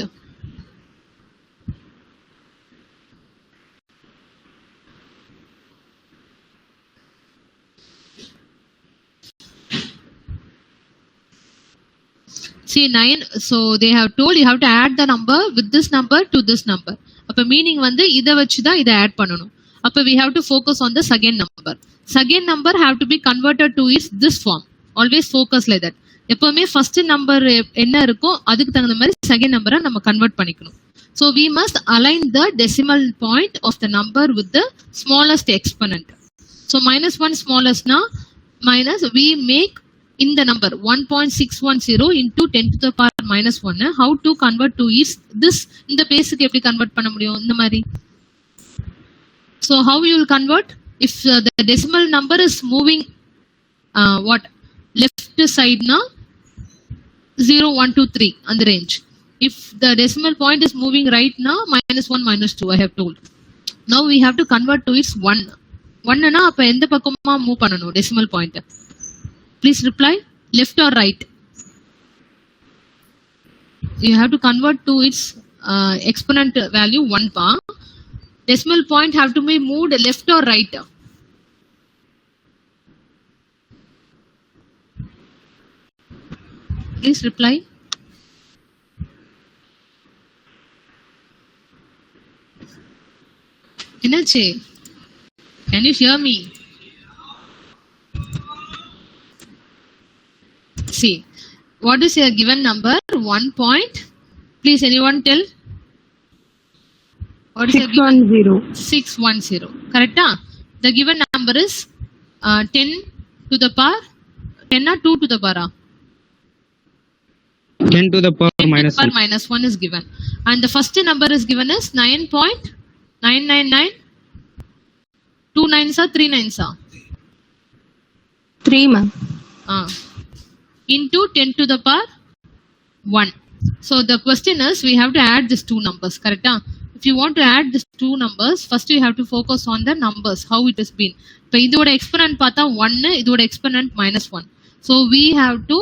See 9, so they have told you have to add the number with this number to this number. அப்ப meaning வந்து இத வச்சு தான் இத ஆட் பண்ணனும். அப்ப we have to focus on the second number. Second number have to be converted to is this form. Always focus like that. எப்பவுமே first number என்ன இருக்கோ அதுக்கு தகுந்த மாதிரி second number நம்ம கன்வர்ட் பண்ணிக்கணும். So we must align the decimal point of the number with the smallest exponent. So -1 smallest na minus we make in the number 1.610 into 10 to the power minus 1. How to convert to is this? இந்த பேஸுக்கு எப்படி convert பண்ண முடியும்? இந்த மாதிரி. So how you will convert? If the decimal number is moving what left side na 0 1 2 3 on the range. If the decimal point is moving right na -1 -2 I have told. Now we have to convert to its 1. 1 na அப்ப எந்த பக்கமா move பண்ணனும் decimal point? Please reply. Left or right? You have to convert to its exponent value 1 pa. Decimal point have to be moved left or right? Please reply. Enache? Can you hear me? See, what is your given number? 1 point. Please, anyone tell? What is your given? 610. Correct? The given number is 10 to the power 10 or 2 to the power? 10 to the power minus 1. Minus 1 is given. And the first number is given as 9.999. 2 nines or 3 nines? 3 ma'am. Into 10 to the power 1. So the question is we have to add these two numbers, correct? If you want to add these two numbers, first you have to focus on the numbers, how it has been. இப்போ இதோட exponent பார்த்தா 1, இதோட exponent -1. So we have to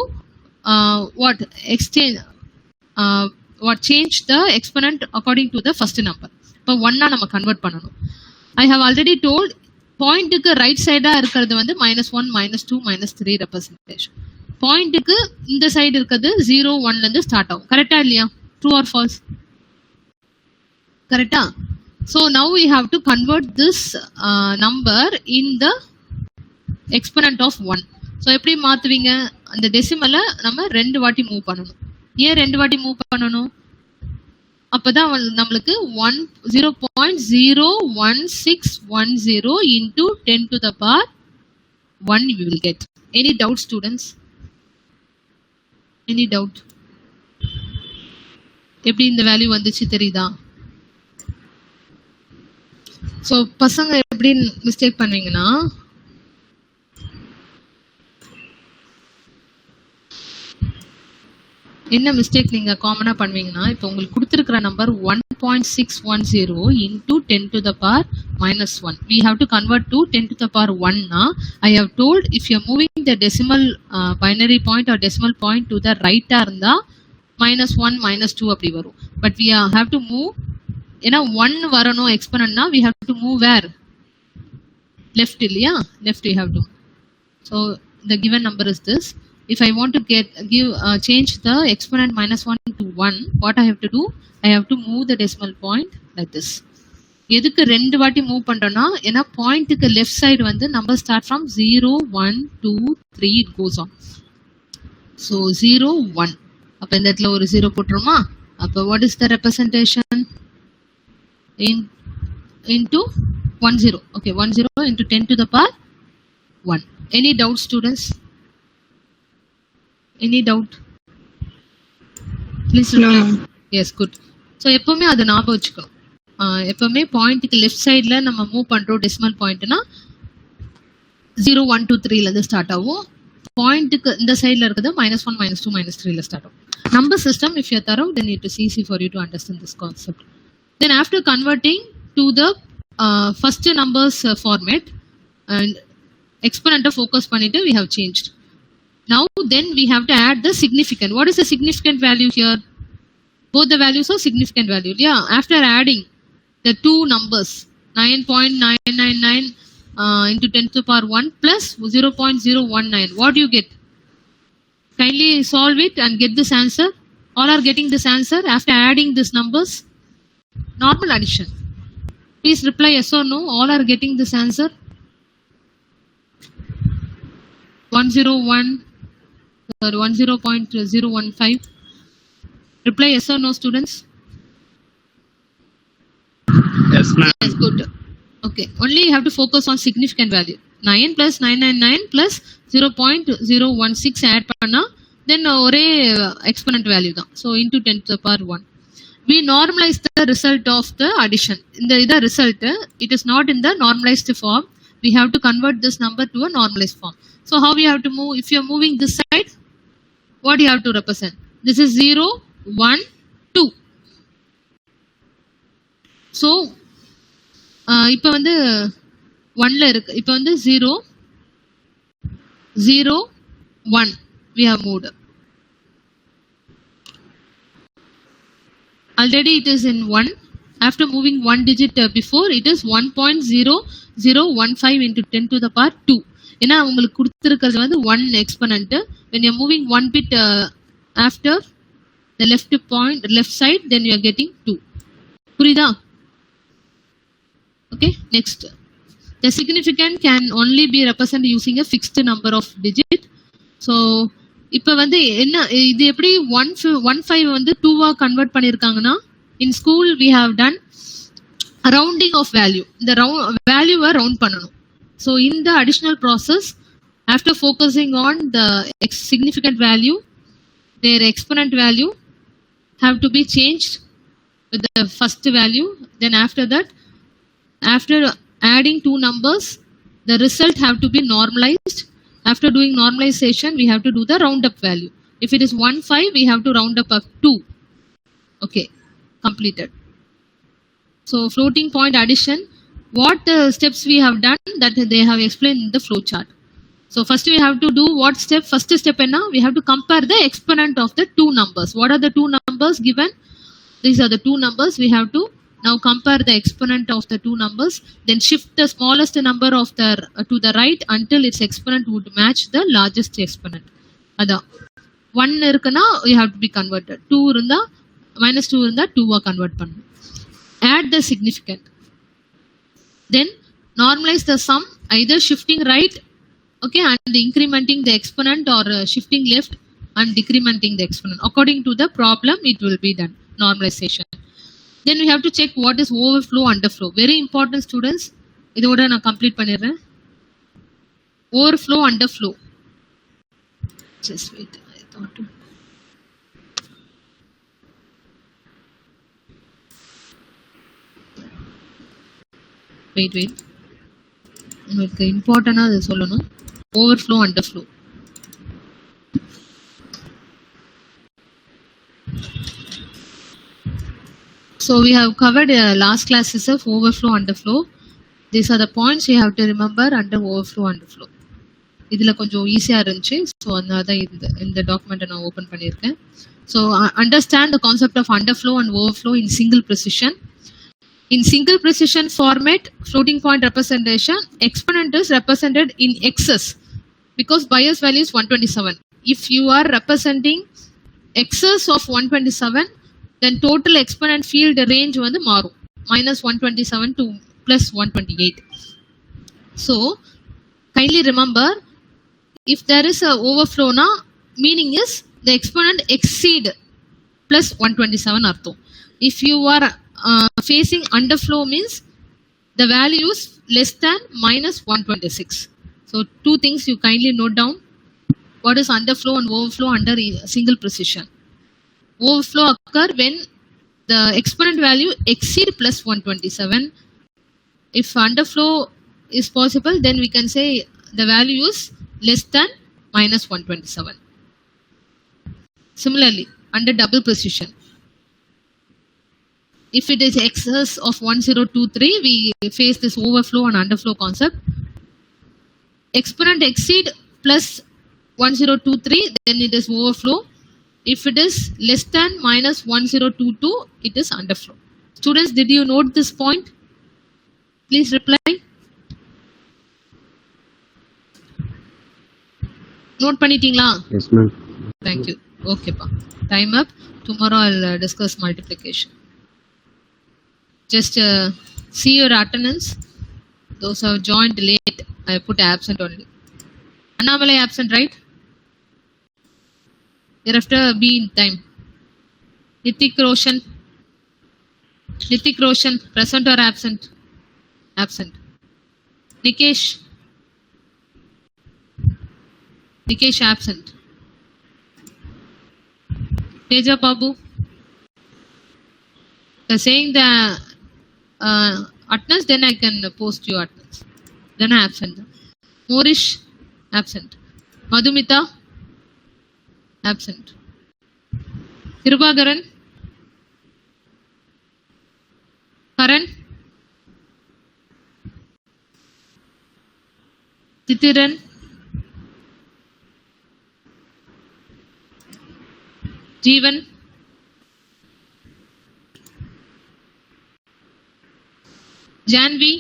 change the exponent according to the first number. இப்போ 1 நம்ம convert பண்ணனும். I have already told பாயிண்ட்க்கு right சைடா இருக்குது வந்து -1 -2 -3 ரெப்ரசன்டேஷன். பாயிண்ட்க்கு இந்த சைடு இருக்குது 0 1 ல இருந்து ஸ்டார்ட் ஆகும். கரெக்ட்டா இல்லையா? True or false? கரெக்ட்டா? So now we have to convert this number in the exponent of 1. So எப்படி மாத்துவீங்க? அந்த டெசிமலை நம்ம ரெண்டு வாட்டி மூவ் பண்ணனும். ஏன் ரெண்டு வாட்டி மூவ் பண்ணனும்? அப்பதான் நம்மளுக்கு 0.01610 into 10 to the power 1 we will get. Any doubt, students? Any doubt? எப்படி இந்த வேல்யூ வந்துச்சு தெரியுதா? சோ பசங்க எப்படி மிஸ்டேக் பண்ணுவீங்கன்னா, என்ன மிஸ்டேக் நீங்க காமனா பண்ணுவீங்கன்னா, இப்போ உங்களுக்கு கொடுத்திருக்கிற number 1.610 into 10 to the power -1. We have to convert to 10 to the power 1 na. I have told if you are moving the decimal binary point or decimal point to the right ah irundha -1 -2 அப்படி வரும். But we have to move, ஏன்னா 1 வரணும் exponent na, we have to move where? Left இல்லையா? Left we have to. So the given number is this. If I want to change the exponent -1 to 1, what I have to do? I have to move the decimal point like this. எதுக்கு ரெண்டு வாட்டி move பண்றோம்னா, ஏன்னா பாயிண்ட்டுக்கு left side வந்து number start from 0 1 2 3 it goes on. So 0 1. அப்ப இந்த இடத்துல ஒரு 0 போட்டுருமா? அப்ப what is the representation? Into 10. Okay, 10 into 10 to the power 1. Any doubt, students? Any doubt? Please reply. No. Yes, good. So எப்பவுமே அதை ஞாபகம் வச்சுக்கணும். எப்பவுமே பாயிண்ட்டுக்கு லெஃப்ட் சைடில் நம்ம மூவ் பண்ணுறோம் டெசிமல் பாயிண்ட்னா 0 1 2 3ல இருந்து ஸ்டார்ட் ஆகும். பாயிண்ட்டுக்கு இந்த சைடில் இருக்குது -1 -2 -3ல ஸ்டார்ட் ஆகும். Number system, if you are thorough, then it is easy for you to understand this concept. Then after converting to the first numbers format and exponent focus பண்ணிட்டு we have changed. Now then we have to add the significant. What is the significant value here? Both the values are significant value. Yeah, after adding the two numbers 9.999 into 10 to the power 1 plus 0.019. What do you get? Kindly solve it and get this answer. All are getting this answer after adding these numbers. Normal addition. Please reply yes or no. All are getting this answer. 10.015. Reply yes or no, students. Yes, ma'am. Yes, good. Okay. Only you have to focus on significant value. 9 plus 999 plus 0.016 add panna, then ஒரே exponent value தான். So into 10 to the power 1. We normalize the result of the addition. In the result, it is not in the normalized form. We have to convert this number to a normalized form. So how we have to move? If you are moving this side, what do you have to represent? This is 0, 1, 2. So இப்போ வந்து 1ல இருக்கு. இப்போ வந்து 0, 0, 1 we have moved. Already it is in 1. After moving one digit before, it is 1.0015 into 10 to the power 2. ஏன்னா உங்களுக்கு கொடுத்துருக்கிறது வந்து 1 exponent. When you are moving one bit after the left side, then you are getting 2. புரியுதா? Okay, next. The significant can only be represented using a fixed number of digit. So இப்போ வந்து என்ன இது எப்படி 15 வந்து 2வா convert பண்ணிருக்காங்கன்னா, in school we have done rounding of value. இந்த வேல்யூவை round பண்ணணும். So in the additional process, after focusing on the significant value, their exponent value have to be changed with the first value. Then after that, after adding two numbers, the result have to be normalized. After doing normalization, we have to do the roundup value. If it is 15, we have to round up 2. Okay, completed. So floating point addition, what steps we have done that they have explained in the flow chart. So first we have to do what step? First step enna, we have to compare the exponent of the two numbers. What are the two numbers given? These are the two numbers. We have to now compare the exponent of the two numbers, then shift the smallest number of the to the right until its exponent would match the largest exponent. Ada 1 irukana we have to be converted. 2 irundha -2 irundha 2 ah convert pannu. Add the significant. Then normalize the sum, either shifting right, okay, and incrementing the exponent, or shifting left and decrementing the exponent. According to the problem, it will be done. Normalization. Then we have to check what is overflow, underflow. Very important, students. இதோட நான் complete பண்ணிடுறேன். Overflow, underflow. Just wait. I thought to. Wait. உங்களுக்கு இம்பார்ட்டன்டா அது சொல்லணும். Overflow, underflow. So we have covered last classes of overflow, underflow. These are the points you have to remember under overflow, underflow. இதுல கொஞ்சம் ஈஸியா இருந்துச்சு. So அதனால தான் இந்த டாக்குமெண்ட்டை நான் ஓப்பன் பண்ணியிருக்கேன். So understand the concept of underflow and overflow in single precision. In single precision format, floating point representation, exponent is represented in excess because bias value is 127. If you are representing excess of 127, then total exponent field range வந்து மாறும், -127 to +128. So kindly remember, if there is a overflow na, meaning is the exponent exceed +127 அர்த்தம். If you are facing underflow, means the value is less than -126. So two things you kindly note down. What is underflow and overflow under single precision? Overflow occur when the exponent value exceed +127. If underflow is possible, then we can say the value is less than -127. Similarly, under double precision, if it is excess of 1023, we face this overflow and underflow concept. Exponent exceed plus 1023, then it is overflow. If it is less than minus 1022, it is underflow. Students, did you note this point? Please reply. Note பண்ணிட்டீங்களா? Yes, ma'am. Thank you. Okay, pa. Time up. Tomorrow I'll discuss multiplication. Just see your attendance. Those who have joined late, I put absent only. Annamalai absent, right? Thereafter be in time. Nitik Roshan. Nitik Roshan, present or absent? Absent. Nikesh. Nikesh absent. Teja Babu. They're saying the attendance, then I can post your attendance. Then I absent. Morish absent. Madhumita absent. Kirubagaran. Karan. Titiran. Jeevan. Janvi.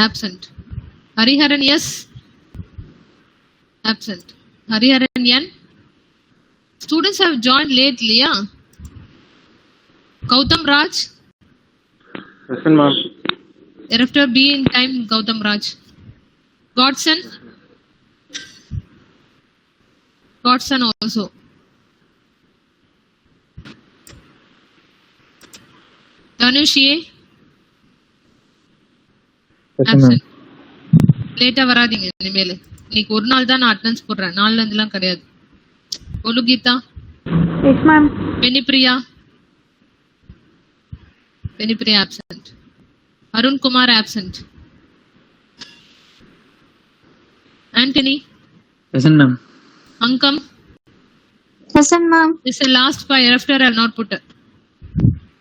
Absent. Hariharan, yes. Absent. Hariharan, Yan. Students have joined late, Leah. Gautam Raj. Present, ma'am. Thereafter be in time, Gautam Raj. Godson. Godson also. Dhanush A. Absent. லேட்டா வராதீங்க இனிமேல். இன்னைக்கு ஒரு நாள் தான் நான் attendance போடுறேன், நாலுல இருந்துலாம் கிடையாது. Olu Geetha. Yes, ma'am. பெனிப்ரியா. பெனிப்ரியா absent. Arun Kumar absent. Anthony. Present, ma'am. Ankam. Present, ma'am. This is last five. After I'll not put it.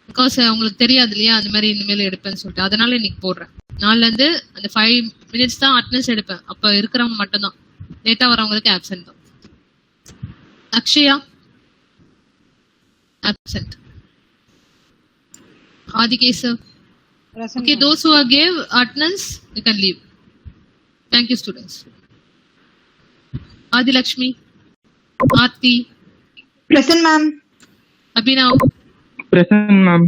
Because உங்களுக்கு தெரியாது இல்லையா அந்த மாதிரி இனிமேல் எடுப்பேன்னு சொல்லிட்டு, அதனால இன்னைக்கு போடுறேன். நாலுல இருந்து அந்த 5 minutes தான் அட்டெண்டன்ஸ் எடுப்பேன். அப்ப இருக்கிறவங்க மட்டும்தான், லேட்டா வரவங்களுக்கு ஆப்சென்ட் தான். Akshaya absent. Adikesh. Okay, those who gave attendance, you can leave. Thank you, students. Adi Lakshmi. Aarti. Present, ma'am. Abhinav. Present, ma'am.